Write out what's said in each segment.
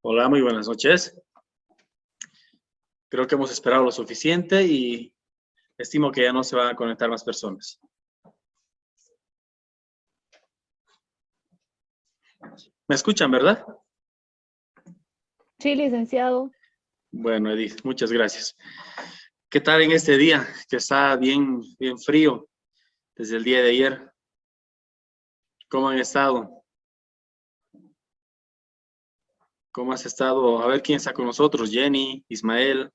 Hola, muy buenas noches. Creo que hemos esperado lo suficiente y estimo que ya no se van a conectar más personas. ¿Me escuchan, verdad? Sí, licenciado. Bueno, Edith, muchas gracias. ¿Qué tal en este día? Que está bien frío desde el día de ayer. ¿Cómo han estado? ¿Cómo has estado? A ver quién está con nosotros. Jenny, Ismael,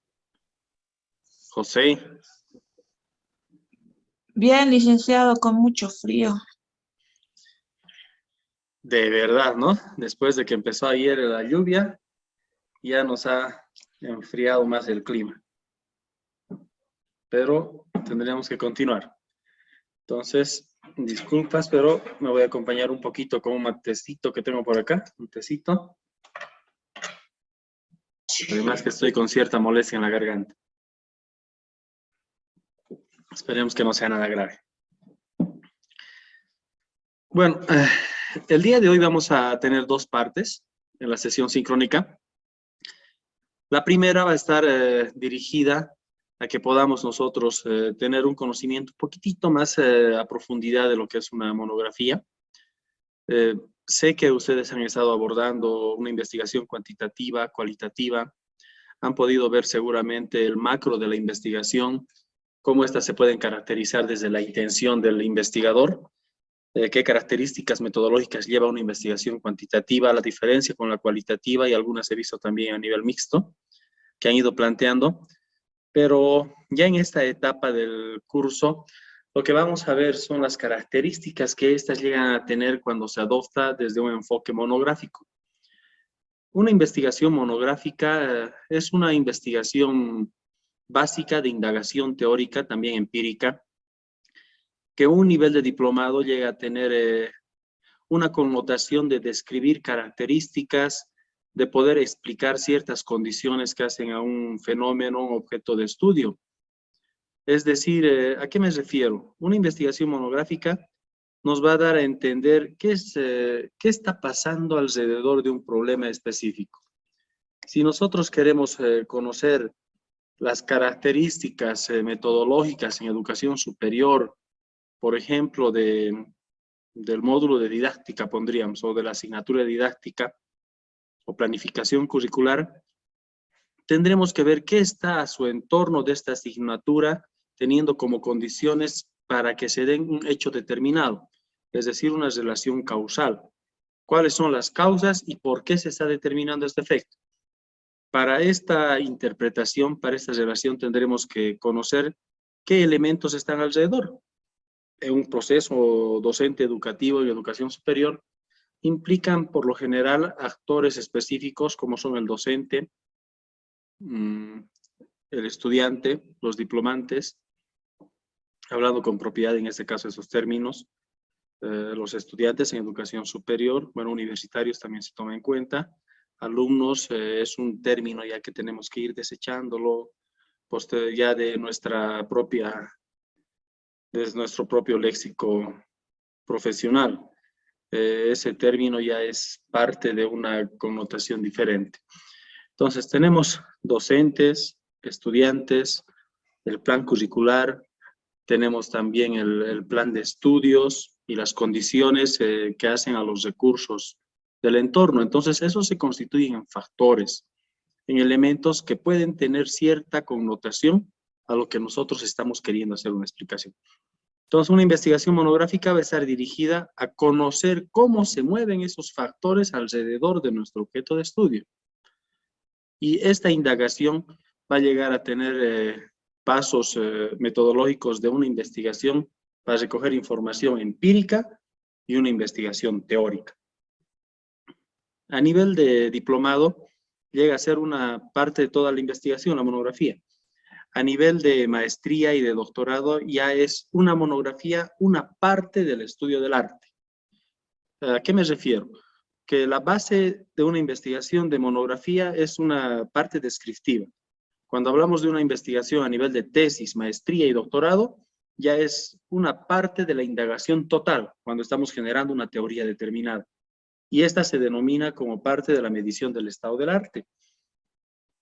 José. Bien, licenciado, con mucho frío. De verdad, ¿no? Después de que empezó ayer la lluvia, ya nos ha enfriado más el clima. Pero tendríamos que continuar. Entonces, disculpas, pero me voy a acompañar un poquito con un matecito que tengo por acá, un tecito. Además que estoy con cierta molestia en la garganta. Esperemos que no sea nada grave. Bueno, el día de hoy vamos a tener dos partes en la sesión sincrónica. La primera va a estar dirigida a que podamos nosotros tener un conocimiento un poquitito más a profundidad de lo que es una monografía. Sé que ustedes han estado abordando una investigación cuantitativa, cualitativa. Han podido ver seguramente el macro de la investigación, cómo éstas se pueden caracterizar desde la intención del investigador, qué características metodológicas lleva una investigación cuantitativa, la diferencia con la cualitativa, y algunas he visto también a nivel mixto, que han ido planteando. Pero ya en esta etapa del curso, lo que vamos a ver son las características que éstas llegan a tener cuando se adopta desde un enfoque monográfico. Una investigación monográfica es una investigación básica de indagación teórica, también empírica, que un nivel de diplomado llega a tener una connotación de describir características, de poder explicar ciertas condiciones que hacen a un fenómeno, un objeto de estudio. Es decir, ¿a qué me refiero? Una investigación monográfica nos va a dar a entender qué está pasando alrededor de un problema específico. Si nosotros queremos conocer las características metodológicas en educación superior, por ejemplo, del módulo de didáctica, pondríamos, o de la asignatura didáctica o planificación curricular, tendremos que ver qué está a su entorno de esta asignatura, teniendo como condiciones para que se den un hecho determinado, es decir, una relación causal. ¿Cuáles son las causas y por qué se está determinando este efecto? Para esta interpretación, para esta relación, tendremos que conocer qué elementos están alrededor. En un proceso docente educativo y educación superior, implican por lo general actores específicos como son el docente, el estudiante, los diplomantes, hablando con propiedad en este caso de esos términos, los estudiantes en educación superior, bueno, universitarios también se toma en cuenta, alumnos es un término ya que tenemos que ir desechándolo ya de nuestro propio léxico profesional. Ese término ya es parte de una connotación diferente. Entonces tenemos docentes, estudiantes, el plan curricular, tenemos también el plan de estudios y las condiciones que hacen a los recursos del entorno. Entonces, eso se constituyen en factores, en elementos que pueden tener cierta connotación a lo que nosotros estamos queriendo hacer una explicación. Entonces, una investigación monográfica va a estar dirigida a conocer cómo se mueven esos factores alrededor de nuestro objeto de estudio. Y esta indagación va a llegar a tener pasos metodológicos de una investigación para recoger información empírica y una investigación teórica. A nivel de diplomado, llega a ser una parte de toda la investigación, la monografía. A nivel de maestría y de doctorado, ya es una monografía, una parte del estudio del arte. ¿A qué me refiero? Que la base de una investigación de monografía es una parte descriptiva. Cuando hablamos de una investigación a nivel de tesis, maestría y doctorado, ya es una parte de la indagación total, cuando estamos generando una teoría determinada. y esta se denomina como parte de la medición del estado del arte.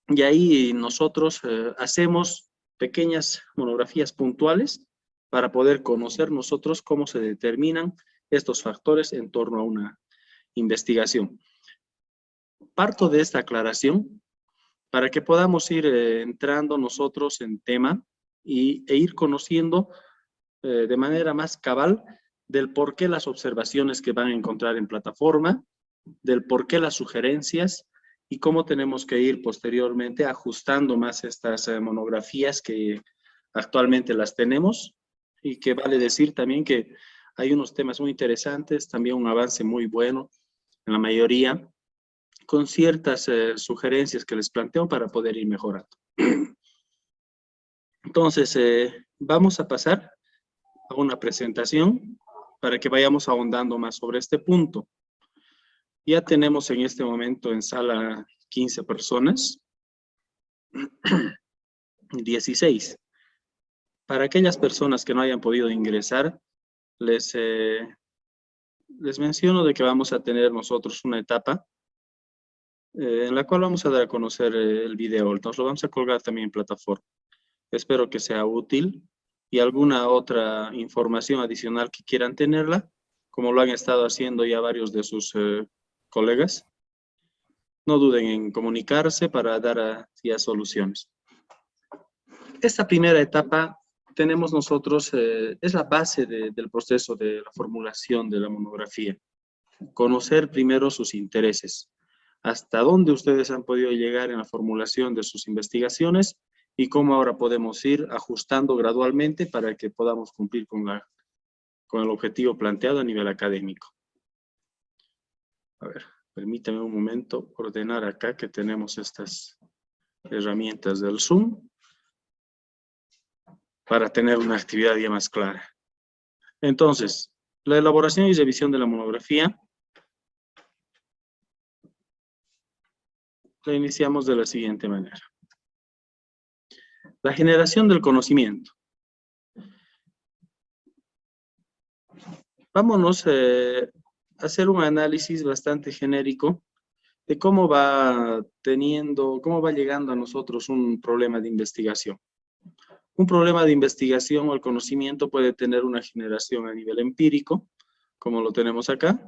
Y ahí nosotros hacemos pequeñas monografías puntuales para poder conocer nosotros cómo se determinan estos factores en torno a una investigación. Parto de esta aclaración para que podamos ir entrando nosotros en tema e ir conociendo de manera más cabal del por qué las observaciones que van a encontrar en plataforma, del por qué las sugerencias y cómo tenemos que ir posteriormente ajustando más estas monografías que actualmente las tenemos, y que vale decir también que hay unos temas muy interesantes, también un avance muy bueno en la mayoría, con ciertas sugerencias que les planteo para poder ir mejorando. Entonces, vamos a pasar a una presentación para que vayamos ahondando más sobre este punto. Ya tenemos en este momento en sala 15 personas, 16. Para aquellas personas que no hayan podido ingresar, les menciono de que vamos a tener nosotros una etapa en la cual vamos a dar a conocer el video. Nos lo vamos a colgar también en plataforma. Espero que sea útil, y alguna otra información adicional que quieran tenerla, como lo han estado haciendo ya varios de sus colegas, no duden en comunicarse para dar ya soluciones. Esta primera etapa tenemos nosotros, es la base del proceso de la formulación de la monografía. Conocer primero sus intereses, hasta dónde ustedes han podido llegar en la formulación de sus investigaciones y cómo ahora podemos ir ajustando gradualmente para que podamos cumplir con el objetivo planteado a nivel académico. A ver, permítame un momento ordenar acá que tenemos estas herramientas del Zoom para tener una actividad ya más clara. Entonces, la elaboración y revisión de la monografía la iniciamos de la siguiente manera. La generación del conocimiento. Vámonos a hacer un análisis bastante genérico de cómo va llegando a nosotros un problema de investigación. Un problema de investigación o el conocimiento puede tener una generación a nivel empírico, como lo tenemos acá.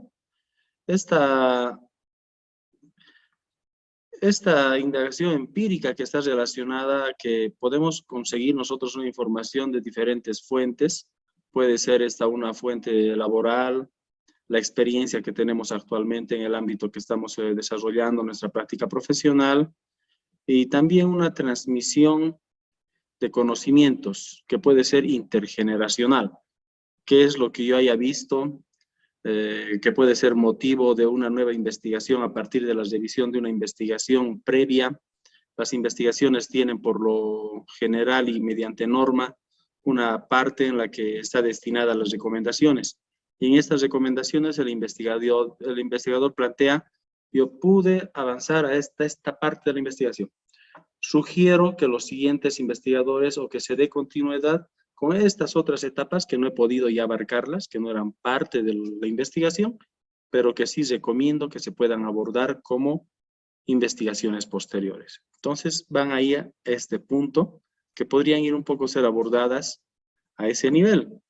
Esta indagación empírica que está relacionada a que podemos conseguir nosotros una información de diferentes fuentes. Puede ser esta una fuente laboral, la experiencia que tenemos actualmente en el ámbito que estamos desarrollando, nuestra práctica profesional, y también una transmisión de conocimientos que puede ser intergeneracional. ¿Qué es lo que yo haya visto que puede ser motivo de una nueva investigación a partir de la revisión de una investigación previa? Las investigaciones tienen por lo general y mediante norma una parte en la que está destinada a las recomendaciones. Y en estas recomendaciones el investigador plantea: yo pude avanzar a esta parte de la investigación. Sugiero que los siguientes investigadores o que se dé continuidad con estas otras etapas que no he podido ya abarcarlas, que no eran parte de la investigación, pero que sí recomiendo que se puedan abordar como investigaciones posteriores. Entonces van ahí a este punto, que podrían ir un poco ser abordadas a ese nivel.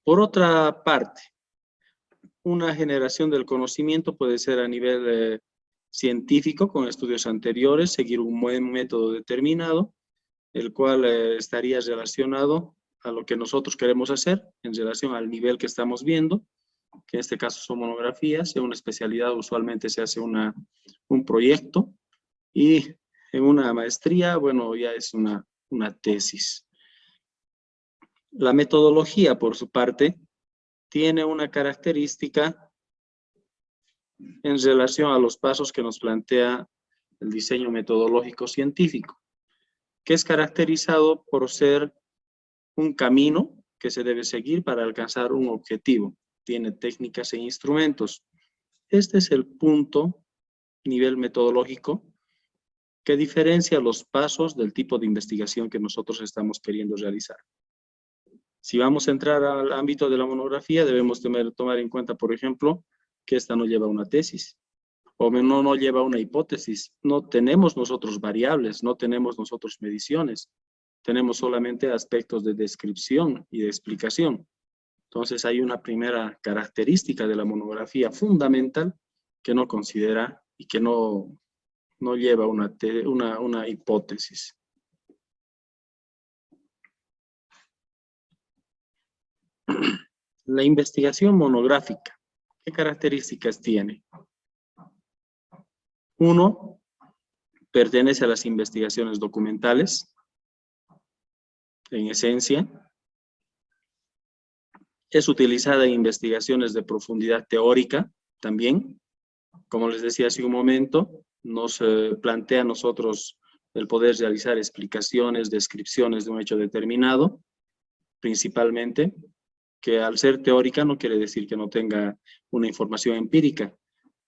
Por otra parte, una generación del conocimiento puede ser a nivel científico, con estudios anteriores, seguir un buen método determinado, el cual estaría relacionado a lo que nosotros queremos hacer en relación al nivel que estamos viendo, que en este caso son monografías. En una especialidad usualmente se hace un proyecto, y en una maestría, bueno, ya es una tesis. La metodología, por su parte, tiene una característica en relación a los pasos que nos plantea el diseño metodológico científico, que es caracterizado por ser un camino que se debe seguir para alcanzar un objetivo. Tiene técnicas e instrumentos. Este es el punto, nivel metodológico, que diferencia los pasos del tipo de investigación que nosotros estamos queriendo realizar. Si vamos a entrar al ámbito de la monografía, debemos tomar en cuenta, por ejemplo, que esta no lleva una tesis, o no lleva una hipótesis. No tenemos nosotros variables, no tenemos nosotros mediciones, tenemos solamente aspectos de descripción y de explicación. Entonces hay una primera característica de la monografía fundamental que no considera y que no lleva una hipótesis. La investigación monográfica, ¿qué características tiene? Uno, pertenece a las investigaciones documentales, en esencia. Es utilizada en investigaciones de profundidad teórica también. Como les decía hace un momento, nos plantea a nosotros el poder realizar explicaciones, descripciones de un hecho determinado, principalmente, que al ser teórica no quiere decir que no tenga una información empírica,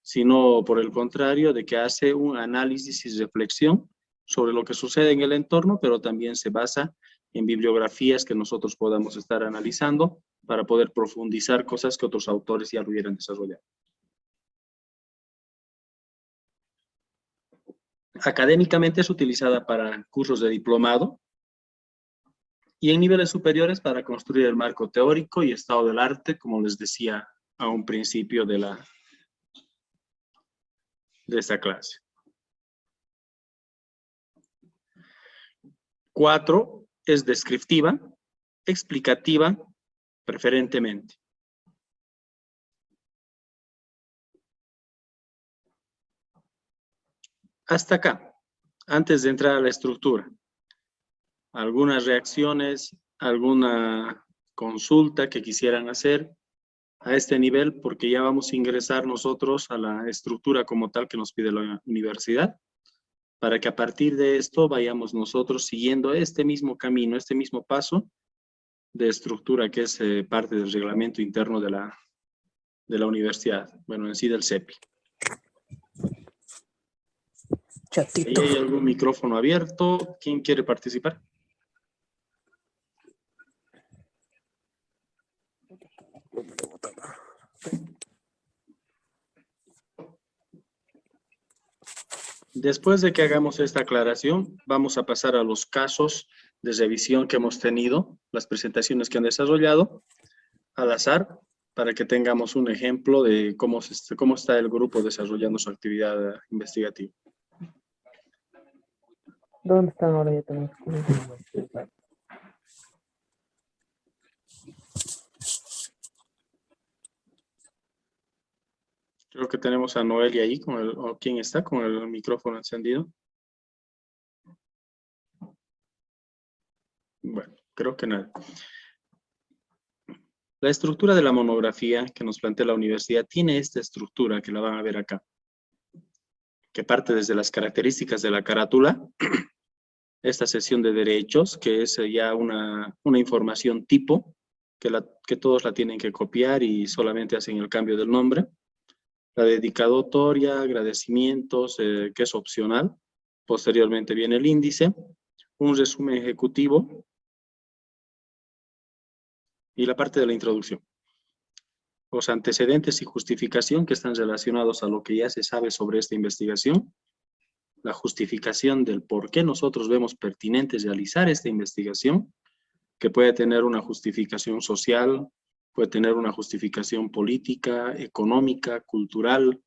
sino por el contrario, de que hace un análisis y reflexión sobre lo que sucede en el entorno, pero también se basa en bibliografías que nosotros podamos estar analizando para poder profundizar cosas que otros autores ya lo hubieran desarrollado. Académicamente es utilizada para cursos de diplomado y en niveles superiores para construir el marco teórico y estado del arte, como les decía a un principio de esta clase. 4, es descriptiva, explicativa, preferentemente. Hasta acá, antes de entrar a la estructura. Algunas reacciones, alguna consulta que quisieran hacer a este nivel, porque ya vamos a ingresar nosotros a la estructura como tal que nos pide la universidad, para que a partir de esto vayamos nosotros siguiendo este mismo camino, este mismo paso de estructura que es parte del reglamento interno de la universidad, bueno, en sí del CEPI. Chatito. ¿Hay algún micrófono abierto? ¿Quién quiere participar? Después de que hagamos esta aclaración, vamos a pasar a los casos de revisión que hemos tenido, las presentaciones que han desarrollado, al azar, para que tengamos un ejemplo de cómo está el grupo desarrollando su actividad investigativa. ¿Dónde están ahora? Ya tenemos. Creo que tenemos a Noelia ahí, o ¿quién está con el micrófono encendido? Bueno, creo que nada. La estructura de la monografía que nos plantea la universidad tiene esta estructura que la van a ver acá, que parte desde las características de la carátula, esta sección de derechos, que es ya una información tipo, que todos la tienen que copiar y solamente hacen el cambio del nombre. La dedicatoria, agradecimientos, que es opcional. Posteriormente viene el índice, un resumen ejecutivo y la parte de la introducción. Los antecedentes y justificación que están relacionados a lo que ya se sabe sobre esta investigación. La justificación del por qué nosotros vemos pertinente realizar esta investigación, que puede tener una justificación social, puede tener una justificación política, económica, cultural,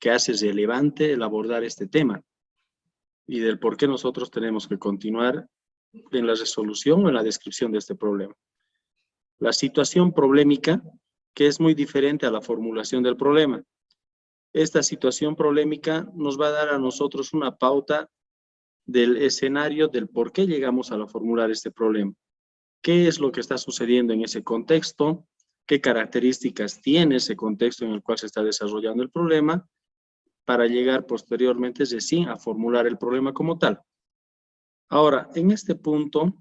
que hace relevante el abordar este tema, y del por qué nosotros tenemos que continuar en la resolución o en la descripción de este problema. La situación problemática, que es muy diferente a la formulación del problema. Esta situación problemática nos va a dar a nosotros una pauta del escenario del por qué llegamos a formular este problema. ¿Qué es lo que está sucediendo en ese contexto? ¿Qué características tiene ese contexto en el cual se está desarrollando el problema? Para llegar posteriormente recién a formular el problema como tal. Ahora, en este punto,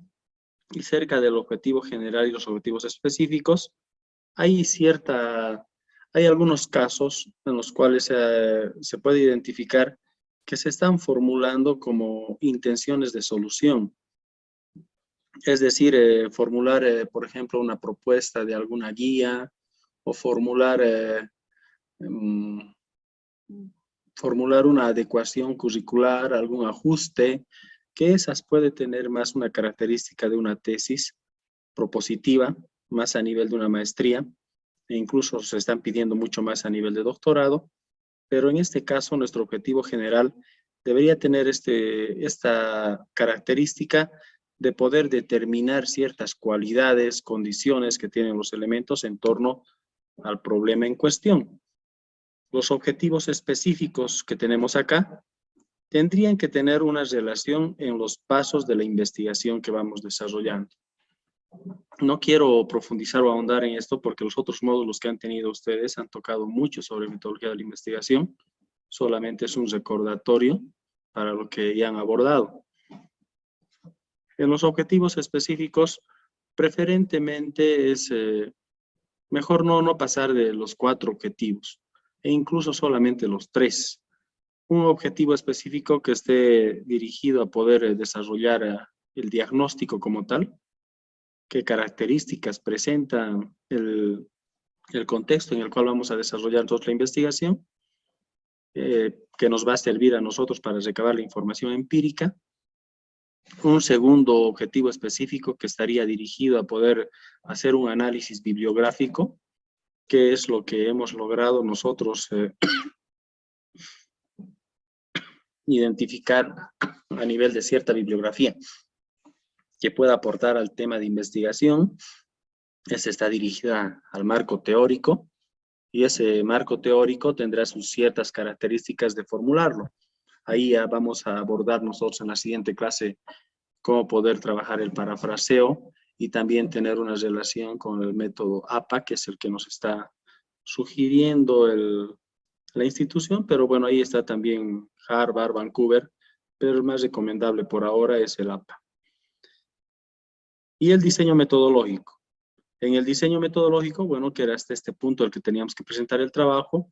y cerca del objetivo general y los objetivos específicos, hay algunos casos en los cuales se puede identificar que se están formulando como intenciones de solución. Es decir, formular, por ejemplo, una propuesta de alguna guía o formular formular una adecuación curricular, algún ajuste, que esas puede tener más una característica de una tesis propositiva, más a nivel de una maestría, e incluso se están pidiendo mucho más a nivel de doctorado, pero en este caso nuestro objetivo general debería tener esta característica de poder determinar ciertas cualidades, condiciones que tienen los elementos en torno al problema en cuestión. Los objetivos específicos que tenemos acá tendrían que tener una relación en los pasos de la investigación que vamos desarrollando. No quiero profundizar o ahondar en esto porque los otros módulos que han tenido ustedes han tocado mucho sobre metodología de la investigación. Solamente es un recordatorio para lo que ya han abordado. En los objetivos específicos, preferentemente es mejor no pasar de los 4 objetivos, e incluso solamente los 3. Un objetivo específico que esté dirigido a poder desarrollar el diagnóstico como tal, qué características presenta el contexto en el cual vamos a desarrollar nosotros la investigación, que nos va a servir a nosotros para recabar la información empírica. Un segundo objetivo específico que estaría dirigido a poder hacer un análisis bibliográfico, que es lo que hemos logrado nosotros identificar a nivel de cierta bibliografía que pueda aportar al tema de investigación. Esta está dirigida al marco teórico, y ese marco teórico tendrá sus ciertas características de formularlo. Ahí ya vamos a abordar nosotros en la siguiente clase cómo poder trabajar el parafraseo y también tener una relación con el método APA, que es el que nos está sugiriendo la institución, pero bueno, ahí está también Harvard, Vancouver, pero el más recomendable por ahora es el APA. Y el diseño metodológico. En el diseño metodológico, bueno, que era hasta este punto el que teníamos que presentar el trabajo,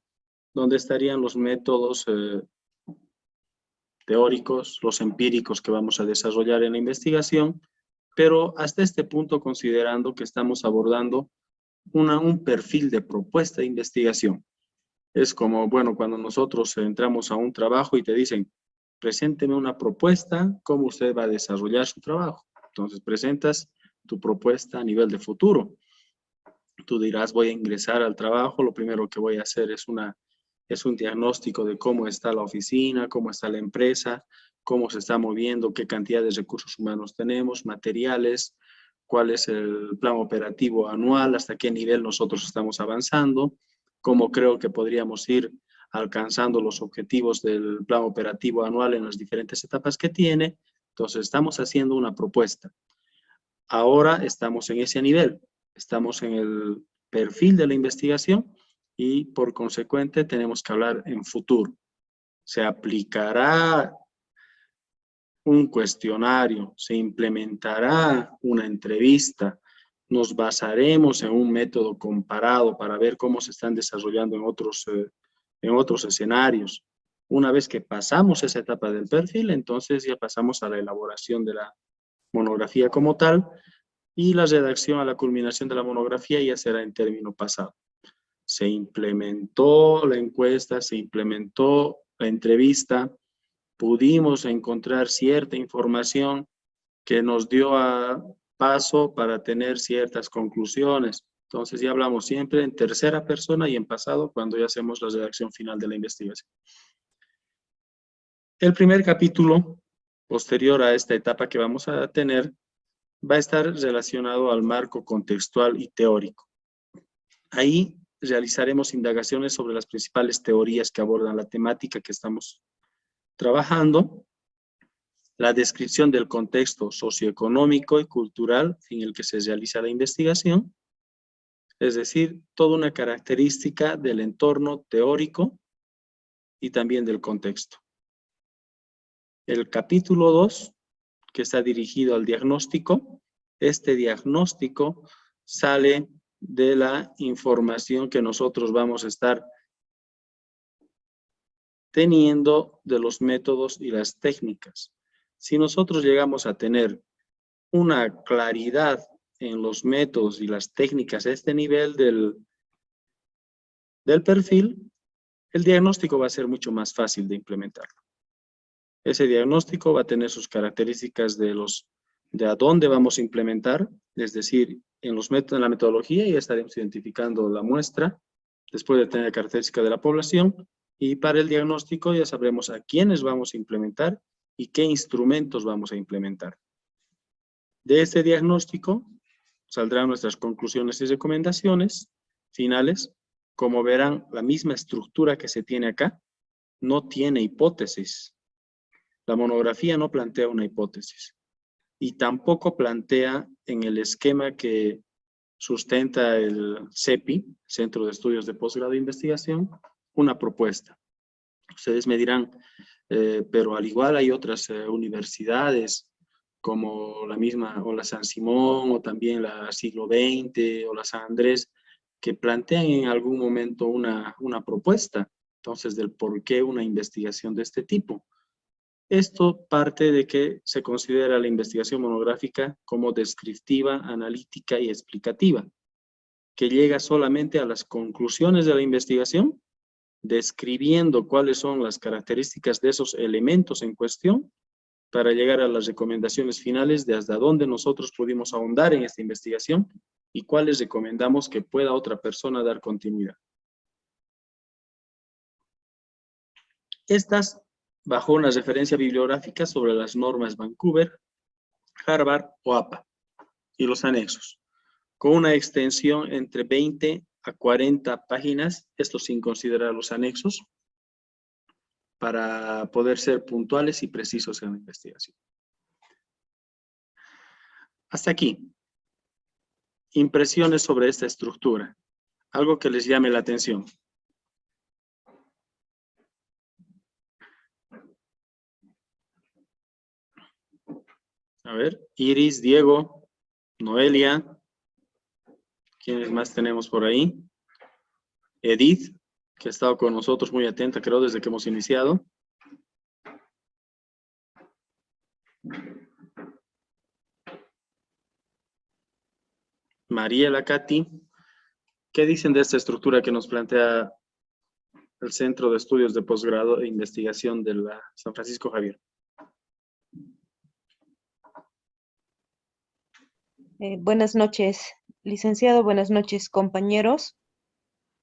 donde estarían los métodos teóricos, los empíricos que vamos a desarrollar en la investigación, pero hasta este punto considerando que estamos abordando un perfil de propuesta de investigación. Es como, bueno, cuando nosotros entramos a un trabajo y te dicen, presénteme una propuesta, ¿cómo usted va a desarrollar su trabajo? Entonces presentas tu propuesta a nivel de futuro. Tú dirás, voy a ingresar al trabajo, lo primero que voy a hacer es un diagnóstico de cómo está la oficina, cómo está la empresa, cómo se está moviendo, qué cantidad de recursos humanos tenemos, materiales, cuál es el plan operativo anual, hasta qué nivel nosotros estamos avanzando, cómo creo que podríamos ir alcanzando los objetivos del plan operativo anual en las diferentes etapas que tiene. Entonces, estamos haciendo una propuesta. Ahora estamos en ese nivel, estamos en el perfil de la investigación y por consecuente tenemos que hablar en futuro. Se aplicará un cuestionario, se implementará una entrevista, nos basaremos en un método comparado para ver cómo se están desarrollando en otros escenarios. Una vez que pasamos esa etapa del perfil, entonces ya pasamos a la elaboración de la monografía como tal, y la redacción a la culminación de la monografía ya será en término pasado. Se implementó la encuesta, se implementó la entrevista, pudimos encontrar cierta información que nos dio paso para tener ciertas conclusiones. Entonces ya hablamos siempre en tercera persona y en pasado cuando ya hacemos la redacción final de la investigación. El primer capítulo, posterior a esta etapa que vamos a tener, va a estar relacionado al marco contextual y teórico. Ahí realizaremos indagaciones sobre las principales teorías que abordan la temática que estamos trabajando, la descripción del contexto socioeconómico y cultural en el que se realiza la investigación, es decir, toda una característica del entorno teórico y también del contexto. El capítulo 2, que está dirigido al diagnóstico, este diagnóstico sale de la información que nosotros vamos a estar teniendo de los métodos y las técnicas. Si nosotros llegamos a tener una claridad en los métodos y las técnicas a este nivel del perfil, el diagnóstico va a ser mucho más fácil de implementarlo. Ese diagnóstico va a tener sus características de a dónde vamos a implementar, es decir, en la metodología ya estaremos identificando la muestra, después de tener características de la población, y para el diagnóstico ya sabremos a quiénes vamos a implementar y qué instrumentos vamos a implementar. De este diagnóstico saldrán nuestras conclusiones y recomendaciones finales. Como verán, la misma estructura que se tiene acá no tiene hipótesis. La monografía no plantea una hipótesis y tampoco plantea en el esquema que sustenta el CEPI, Centro de Estudios de Posgrado e Investigación, una propuesta. Ustedes me dirán, pero al igual hay otras universidades como la misma, o la San Simón, o también la Siglo XX, o la San Andrés, que plantean en algún momento una propuesta, entonces, del por qué una investigación de este tipo. Esto parte de que se considera la investigación monográfica como descriptiva, analítica y explicativa, que llega solamente a las conclusiones de la investigación, describiendo cuáles son las características de esos elementos en cuestión, para llegar a las recomendaciones finales de hasta dónde nosotros pudimos ahondar en esta investigación y cuáles recomendamos que pueda otra persona dar continuidad. Estas bajo una referencia bibliográfica sobre las normas Vancouver, Harvard o APA y los anexos, con una extensión entre 20 a 40 páginas, esto sin considerar los anexos, para poder ser puntuales y precisos en la investigación. Hasta aquí. Impresiones sobre esta estructura. Algo que les llame la atención. A ver, Iris, Diego, Noelia. ¿Quiénes más tenemos por ahí? Edith, que ha estado con nosotros muy atenta, creo, desde que hemos iniciado. Mariela, Katy, ¿qué dicen de esta estructura que nos plantea el Centro de Estudios de Posgrado e Investigación de la San Francisco Javier? Buenas noches, licenciado, buenas noches, compañeros.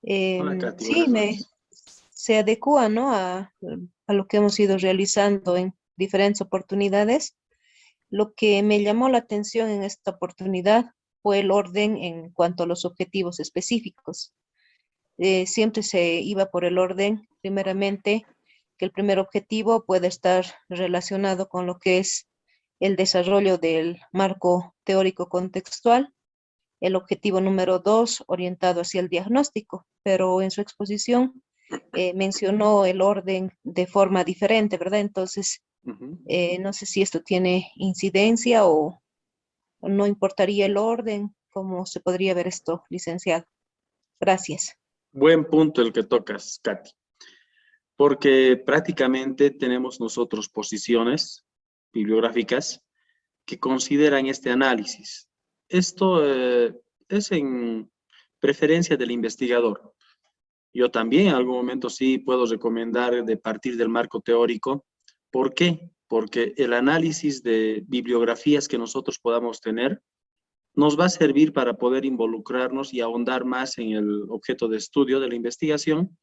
Hola, Katy, Sí, buenas noches. se adecua, ¿no?, a lo que hemos ido realizando en diferentes oportunidades. Lo que me llamó la atención en esta oportunidad fue el orden en cuanto a los objetivos específicos. Siempre se iba por el orden, primeramente, que el primer objetivo puede estar relacionado con lo que es el desarrollo del marco teórico contextual. El objetivo número 2, orientado hacia el diagnóstico, pero en su exposición mencionó el orden de forma diferente, ¿verdad? Entonces, no sé si esto tiene incidencia o no importaría el orden, ¿cómo se podría ver esto, licenciado? Gracias. Buen punto el que tocas, Katy, porque prácticamente tenemos nosotros posiciones bibliográficas que consideran este análisis. Esto es en preferencia del investigador. Yo también en algún momento sí puedo recomendar de partir del marco teórico. ¿Por qué? Porque el análisis de bibliografías que nosotros podamos tener nos va a servir para poder involucrarnos y ahondar más en el objeto de estudio de la investigación,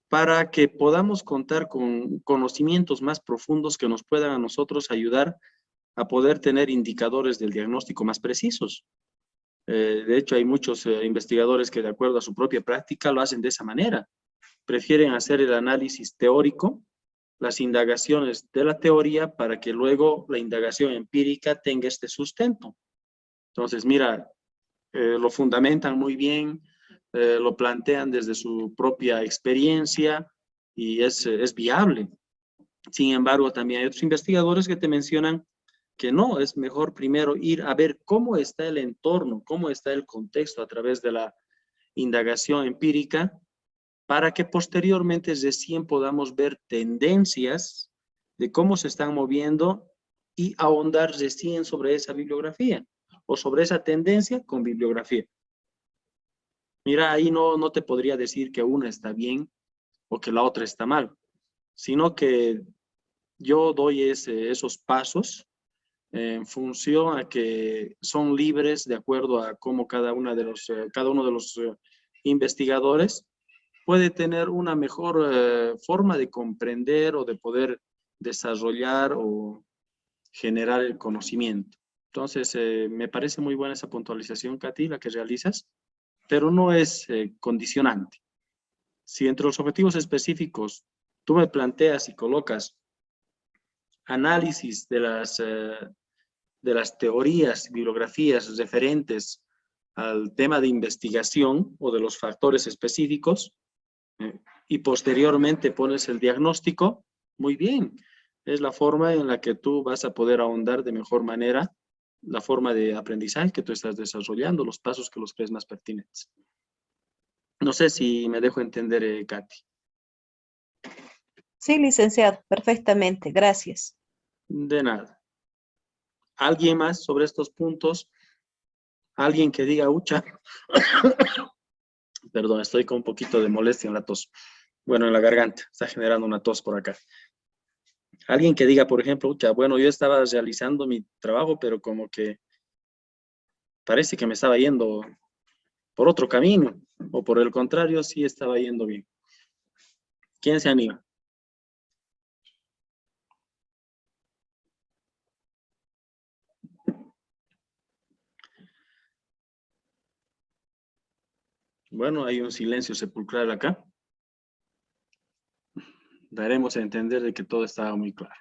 para que podamos contar con conocimientos más profundos que nos puedan a nosotros ayudar a poder tener indicadores del diagnóstico más precisos. De hecho, hay muchos investigadores que de acuerdo a su propia práctica lo hacen de esa manera. Prefieren hacer el análisis teórico, las indagaciones de la teoría, para que luego la indagación empírica tenga este sustento. Entonces, mira, lo fundamentan muy bien, lo plantean desde su propia experiencia y es viable. Sin embargo, también hay otros investigadores que te mencionan que no, es mejor primero ir a ver cómo está el entorno, cómo está el contexto a través de la indagación empírica, para que posteriormente recién podamos ver tendencias de cómo se están moviendo y ahondar recién sobre esa bibliografía o sobre esa tendencia con bibliografía. Mira, ahí no te podría decir que una está bien o que la otra está mal, sino que yo doy esos pasos en función a que son libres de acuerdo a cómo cada uno de los investigadores puede tener una mejor forma de comprender o de poder desarrollar o generar el conocimiento. Entonces, me parece muy buena esa puntualización, Katy, la que realizas, pero no es condicionante. Si entre los objetivos específicos tú me planteas y colocas análisis de las teorías, bibliografías referentes al tema de investigación o de los factores específicos, y posteriormente pones el diagnóstico, muy bien. Es la forma en la que tú vas a poder ahondar de mejor manera la forma de aprendizaje que tú estás desarrollando, los pasos que los crees más pertinentes. No sé si me dejo entender, Katy. Sí, licenciado, perfectamente, gracias. De nada. ¿Alguien más sobre estos puntos? ¿Alguien que diga, ucha? Perdón, estoy con un poquito de molestia en la tos. Bueno, en la garganta. Está generando una tos por acá. Alguien que diga, por ejemplo, ucha, bueno, yo estaba realizando mi trabajo, pero como que parece que me estaba yendo por otro camino. O por el contrario, sí estaba yendo bien. ¿Quién se anima? Bueno, hay un silencio sepulcral acá. Daremos a entender de que todo estaba muy claro.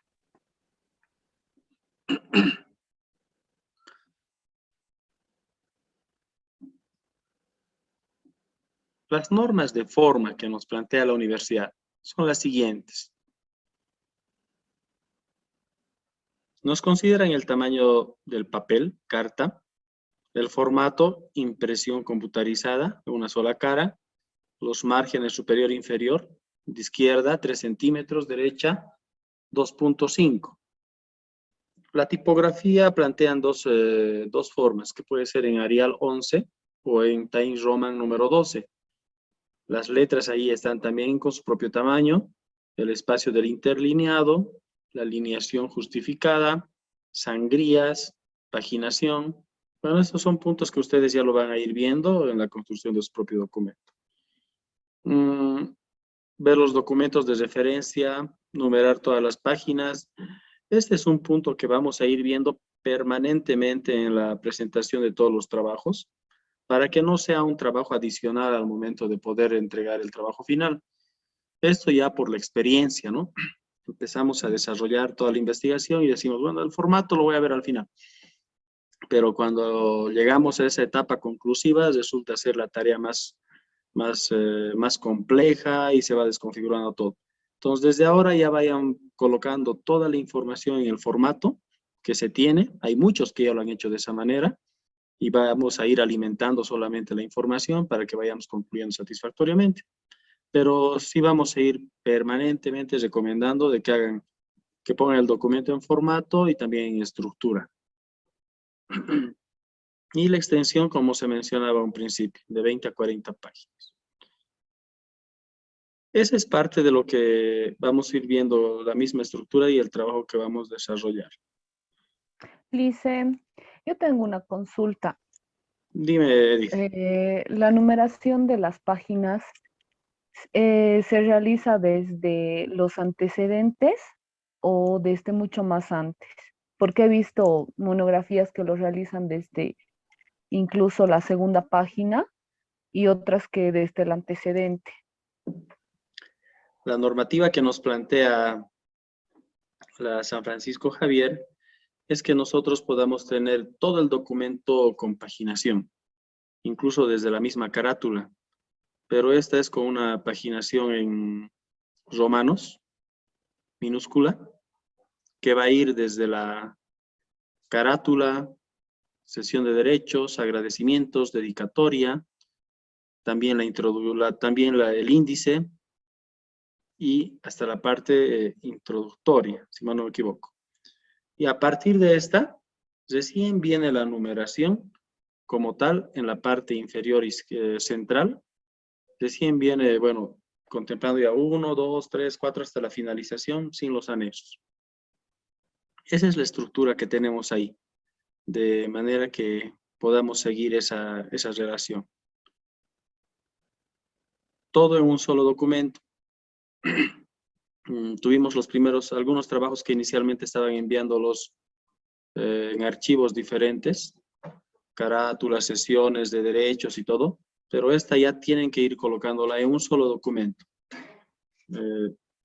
Las normas de forma que nos plantea la universidad son las siguientes. Nos consideran el tamaño del papel, carta, el formato, impresión computarizada, de una sola cara, los márgenes superior e inferior, de izquierda 3 centímetros, derecha 2.5. La tipografía plantean dos formas, que puede ser en Arial 11 o en Times Roman número 12. Las letras ahí están también con su propio tamaño, el espacio del interlineado, la alineación justificada, sangrías, paginación. Bueno, estos son puntos que ustedes ya lo van a ir viendo en la construcción de su propio documento. Ver los documentos de referencia, numerar todas las páginas. Este es un punto que vamos a ir viendo permanentemente en la presentación de todos los trabajos, para que no sea un trabajo adicional al momento de poder entregar el trabajo final. Esto ya por la experiencia, ¿no? Empezamos a desarrollar toda la investigación y decimos, bueno, el formato lo voy a ver al final. Pero cuando llegamos a esa etapa conclusiva, resulta ser la tarea más compleja y se va desconfigurando todo. Entonces, desde ahora ya vayan colocando toda la información en el formato que se tiene. Hay muchos que ya lo han hecho de esa manera y vamos a ir alimentando solamente la información para que vayamos concluyendo satisfactoriamente. Pero sí vamos a ir permanentemente recomendando de que pongan el documento en formato y también en estructura. Y la extensión, como se mencionaba a un principio, de 20 a 40 páginas. Esa es parte de lo que vamos a ir viendo, la misma estructura y el trabajo que vamos a desarrollar. Lice, yo tengo una consulta. Dime, Edith. La numeración de las páginas se realiza desde los antecedentes o desde mucho más antes, porque he visto monografías que lo realizan desde incluso la segunda página y otras que desde el antecedente. La normativa que nos plantea la San Francisco Javier es que nosotros podamos tener todo el documento con paginación, incluso desde la misma carátula, pero esta es con una paginación en romanos, minúscula, que va a ir desde la carátula, sesión de derechos, agradecimientos, dedicatoria, también el índice y hasta la parte introductoria, si mal no me equivoco. Y a partir de esta, recién viene la numeración como tal en la parte inferior central. Recién viene, bueno, contemplando ya 1, 2, 3, 4 hasta la finalización sin los anexos. Esa es la estructura que tenemos ahí, de manera que podamos seguir esa relación. Todo en un solo documento. Tuvimos algunos trabajos que inicialmente estaban enviándolos en archivos diferentes, carátulas, sesiones de derechos y todo, pero esta ya tienen que ir colocándola en un solo documento.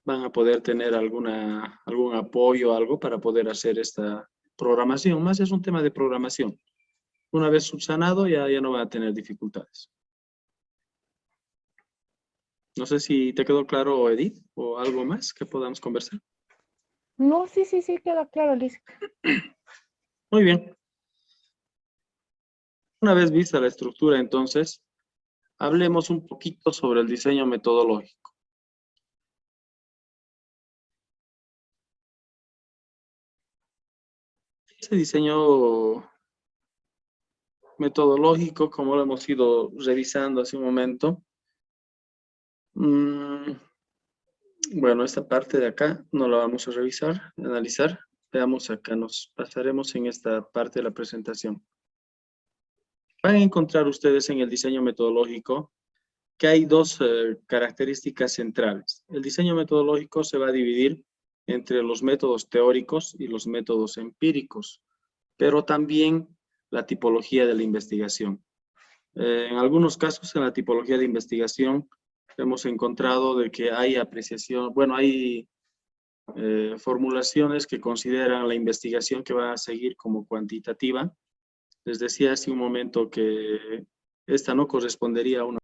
Van a poder tener algún apoyo, algo para poder hacer esta programación. Más es un tema de programación. Una vez subsanado ya no van a tener dificultades. No sé si te quedó claro, Edith, o algo más que podamos conversar. No, sí, queda claro, Liz. Muy bien. Una vez vista la estructura, entonces, hablemos un poquito sobre el diseño metodológico. Ese diseño metodológico, como lo hemos ido revisando hace un momento, bueno, esta parte de acá no la vamos a revisar, analizar. Veamos acá, nos pasaremos en esta parte de la presentación. Van a encontrar ustedes en el diseño metodológico que hay dos características centrales. El diseño metodológico se va a dividir entre los métodos teóricos y los métodos empíricos, pero también la tipología de la investigación. En algunos casos, en la tipología de investigación, hemos encontrado de que hay apreciación, bueno, hay formulaciones que consideran la investigación que va a seguir como cuantitativa. Les decía hace un momento que esta no correspondería a una